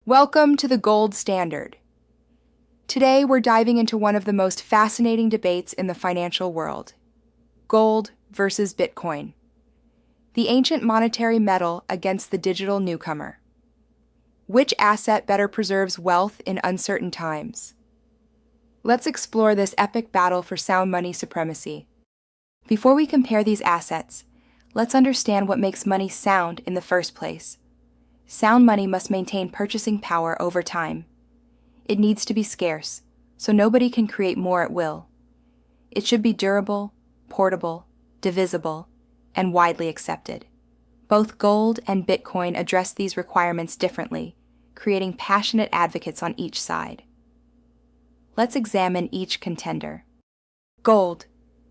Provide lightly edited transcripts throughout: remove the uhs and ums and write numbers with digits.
Welcome to the gold standard. Today we're diving into one of the most fascinating debates in the financial world: gold versus Bitcoin. The ancient monetary metal against the digital newcomer. Which asset better preserves wealth in uncertain times? Let's explore this epic battle for sound money supremacy. Before we compare these assets, let's understand what makes money sound in the first place. Sound money must maintain purchasing power over time. It needs to be scarce, so nobody can create more at will. It should be durable, portable, divisible, and widely accepted. Both gold and Bitcoin address these requirements differently, creating passionate advocates on each side. Let's examine each contender. Gold,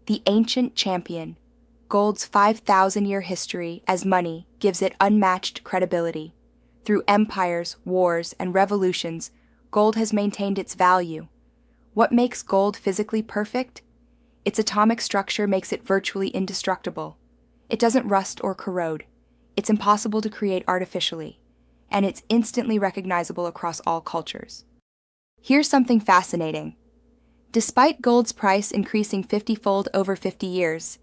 the ancient champion. Gold's 5,000-year history as money gives it unmatched credibility. Through empires, wars, and revolutions, gold has maintained its value. What makes gold physically perfect? Its atomic structure makes it virtually indestructible. It doesn't rust or corrode. It's impossible to create artificially, and it's instantly recognizable across all cultures. Here's something fascinating. Despite gold's price increasing 50-fold over 50 years,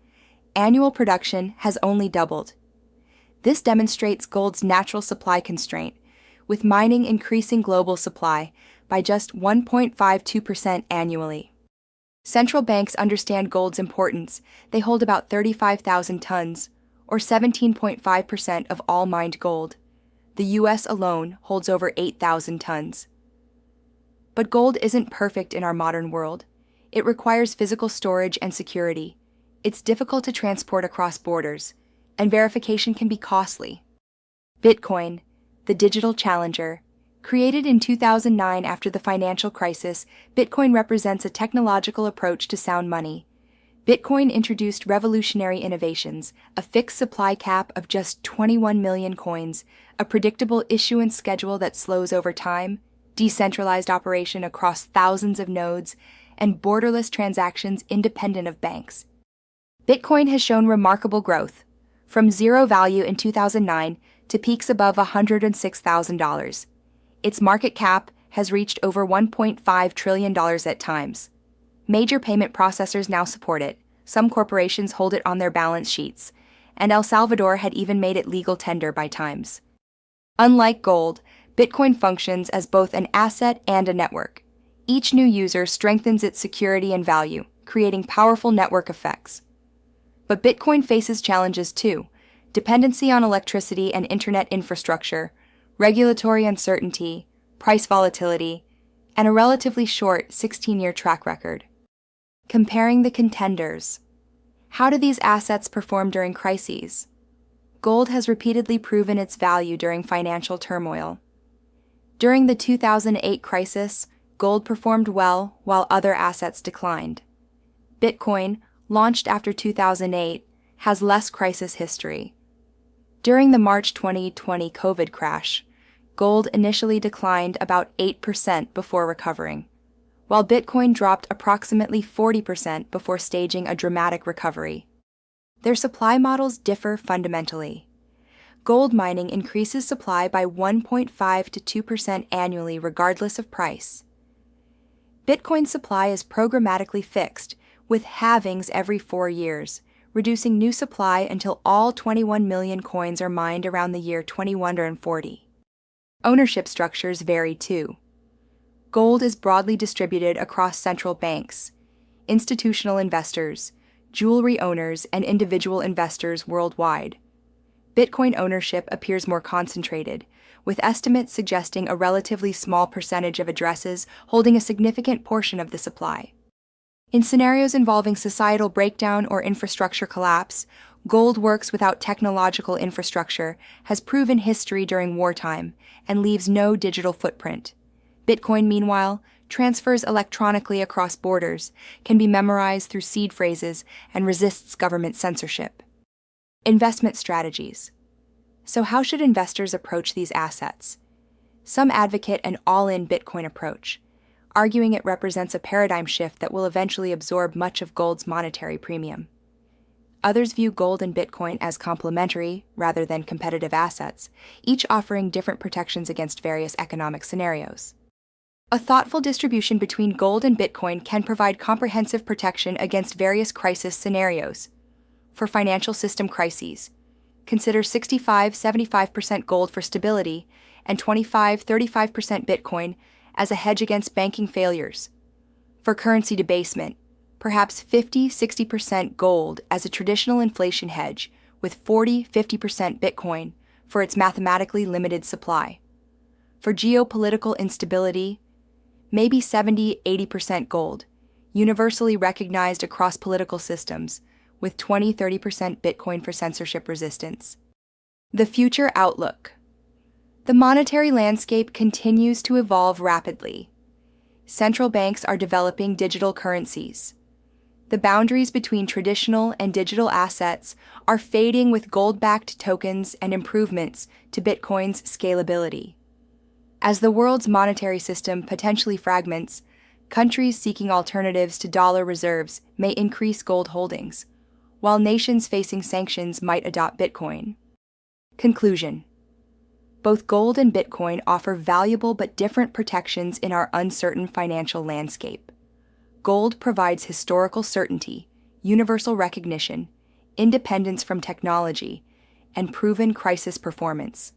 annual production has only doubled. This demonstrates gold's natural supply constraint, with mining increasing global supply by just 1.52% annually. Central banks understand gold's importance. They hold about 35,000 tons, or 17.5% of all mined gold. The US alone holds over 8,000 tons. But gold isn't perfect in our modern world. It requires physical storage and security. It's difficult to transport across borders, and verification can be costly. Bitcoin, the digital challenger. Created in 2009 after the financial crisis, Bitcoin represents a technological approach to sound money. Bitcoin introduced revolutionary innovations: a fixed supply cap of just 21 million coins, a predictable issuance schedule that slows over time, decentralized operation across thousands of nodes, and borderless transactions independent of banks. Bitcoin has shown remarkable growth, from zero value in 2009 to peaks above $106,000. Its market cap has reached over $1.5 trillion at times. Major payment processors now support it. Some corporations hold it on their balance sheets, and El Salvador had even made it legal tender by times. Unlike gold, Bitcoin functions as both an asset and a network. Each new user strengthens its security and value, creating powerful network effects. But Bitcoin faces challenges too: dependency on electricity and internet infrastructure, regulatory uncertainty, price volatility, and a relatively short 16-year track record. Comparing the contenders. How do these assets perform during crises? Gold has repeatedly proven its value during financial turmoil. During the 2008 crisis, gold performed well while other assets declined. Bitcoin, launched after 2008, has less crisis history. During the March 2020 COVID crash, gold initially declined about 8% before recovering, while Bitcoin dropped approximately 40% before staging a dramatic recovery. Their supply models differ fundamentally. Gold mining increases supply by 1.5 to 2% annually regardless of price. Bitcoin's supply is programmatically fixed, with halvings every 4 years, reducing new supply until all 21 million coins are mined around the year 2140. Ownership structures vary too. Gold is broadly distributed across central banks, institutional investors, jewelry owners, and individual investors worldwide. Bitcoin ownership appears more concentrated, with estimates suggesting a relatively small percentage of addresses holding a significant portion of the supply. In scenarios involving societal breakdown or infrastructure collapse, gold works without technological infrastructure, has proven history during wartime, and leaves no digital footprint. Bitcoin, meanwhile, transfers electronically across borders, can be memorized through seed phrases, and resists government censorship. Investment strategies. So how should investors approach these assets? Some advocate an all-in Bitcoin approach, arguing it represents a paradigm shift that will eventually absorb much of gold's monetary premium. Others view gold and Bitcoin as complementary rather than competitive assets, each offering different protections against various economic scenarios. A thoughtful distribution between gold and Bitcoin can provide comprehensive protection against various crisis scenarios. For financial system crises, consider 65-75% gold for stability and 25-35% Bitcoin as a hedge against banking failures. For currency debasement, perhaps 50-60% gold as a traditional inflation hedge with 40-50% Bitcoin for its mathematically limited supply. For geopolitical instability, maybe 70-80% gold, universally recognized across political systems, with 20-30% Bitcoin for censorship resistance. The future outlook. The monetary landscape continues to evolve rapidly. Central banks are developing digital currencies. The boundaries between traditional and digital assets are fading with gold-backed tokens and improvements to Bitcoin's scalability. As the world's monetary system potentially fragments, countries seeking alternatives to dollar reserves may increase gold holdings, while nations facing sanctions might adopt Bitcoin. Conclusion. Both gold and Bitcoin offer valuable but different protections in our uncertain financial landscape. Gold provides historical certainty, universal recognition, independence from technology, and proven crisis performance.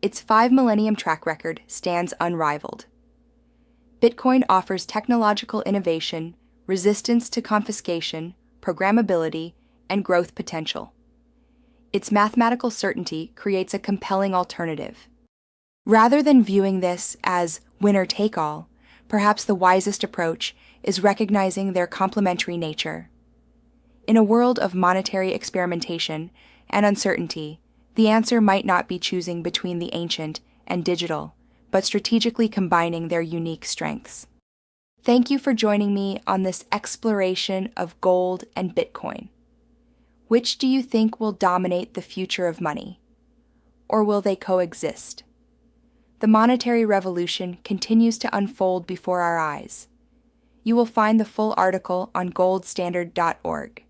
Its 5-millennium track record stands unrivaled. Bitcoin offers technological innovation, resistance to confiscation, programmability, and growth potential. Its mathematical certainty creates a compelling alternative. Rather than viewing this as winner-take-all, perhaps the wisest approach is recognizing their complementary nature. In a world of monetary experimentation and uncertainty, the answer might not be choosing between the ancient and digital, but strategically combining their unique strengths. Thank you for joining me on this exploration of gold and Bitcoin. Which do you think will dominate the future of money? Or will they coexist? The monetary revolution continues to unfold before our eyes. You will find the full article on goldstandard.org.